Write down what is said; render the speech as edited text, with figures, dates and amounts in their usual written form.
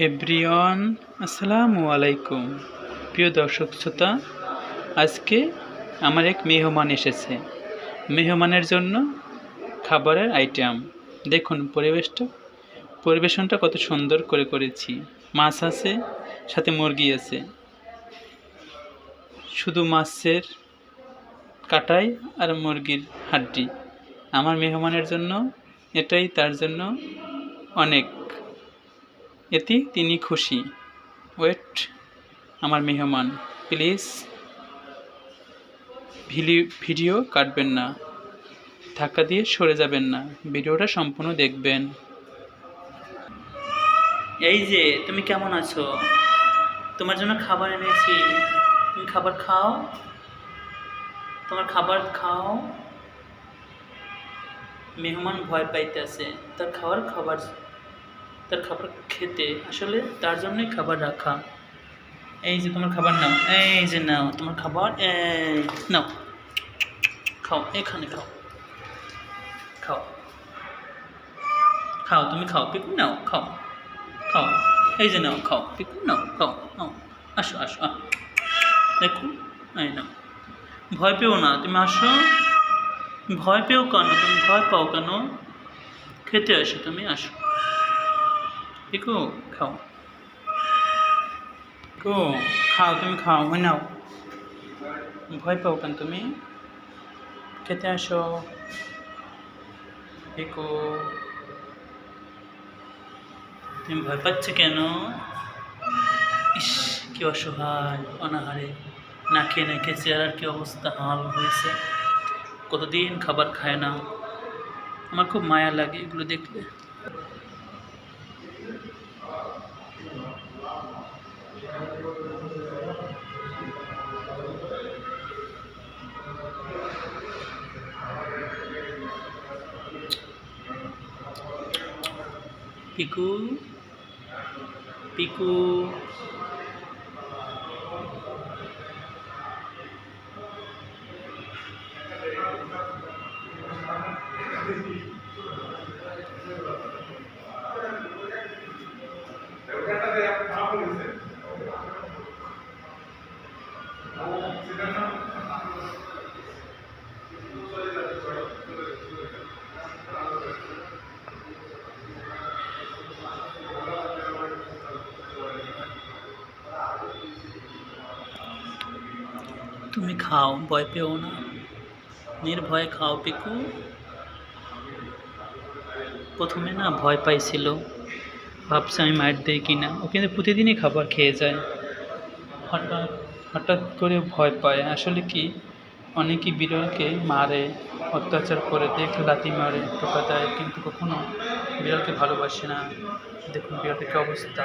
Everyone, আসসালামু আলাইকুম। প্রিয় দর্শক শ্রোতা, আজকে আমার এক মেহমান এসেছে। মেহমানের জন্য খাবারের আইটেম দেখুন, পরিবেশনটা কত সুন্দর করে করেছি। মাছ আছে, সাথে মুরগি আছে। শুধু মাছের কাটাই আর মুরগির হাড্ডি। আমার মেহমানের জন্য এটাই তার জন্য অনেক, এতে তিনি খুশি। ওয়েট, আমার মেহমান, প্লিজ ভিডিও কাটবেন না, ধাক্কা দিয়ে সরে যাবেন না, ভিডিওটা সম্পূর্ণ দেখবেন। এই যে, তুমি কেমন আছো? তোমার জন্য খাবার এনেছি, তুমি খাবার খাও, তোমার খাবার খাও। মেহমান ভয় পাইতেছে তার খাবার খেতে, আসলে তার জন্যই খাবার রাখা। এই যে তোমার খাবার নাও, এই যে নাও তোমার খাবার, নাও খাও, এখানে খাও, খাও খাও, তুমি খাও, পিকু নাও, খাও খাও, এই যে নাও, খাও পিকু নাও, খাও নাও, আসো আসো, দেখো, এই নাও। ভয় পেও না, তুমি আসো। ভয় পেও কেন? তুমি ভয় পাও কেন? খেতে আসো, তুমি আসো। পিকু খাও, পিকু খাও, তুমি খাও, ওই নাও। ভয় পাও কেন তুমি? খেতে আসো পিকু। তুমি ভয় পাচ্ছ কেন? ইস, কি অসহায়, অনাহারে, না খেয়ে না খেয়ে চেহারার কি অবস্থা হাল হয়েছে। কতদিন খাবার খায় না। আমার খুব মায়া লাগে এগুলো দেখলে। পিকু, পিকু, তুমি খাও, ভয় পেও না, নির্ভয়ে খাও পিকু। প্রথমে না ভয় পাইছিল, ভাবছি আমি মার দেই কিনা। ও কিন্তু প্রতিদিনই খাবার খেয়ে যায়। হঠাৎ হঠাৎ করে ভয় পায়। আসলে কি, অনেকেই বিড়ালকে মারে, অত্যাচার করে, দেখে লাথি মারে, টোকা দেয়, কিন্তু কখনো বিড়ালকে ভালোবাসে না। দেখুন বিড়ালটার কি অবস্থা।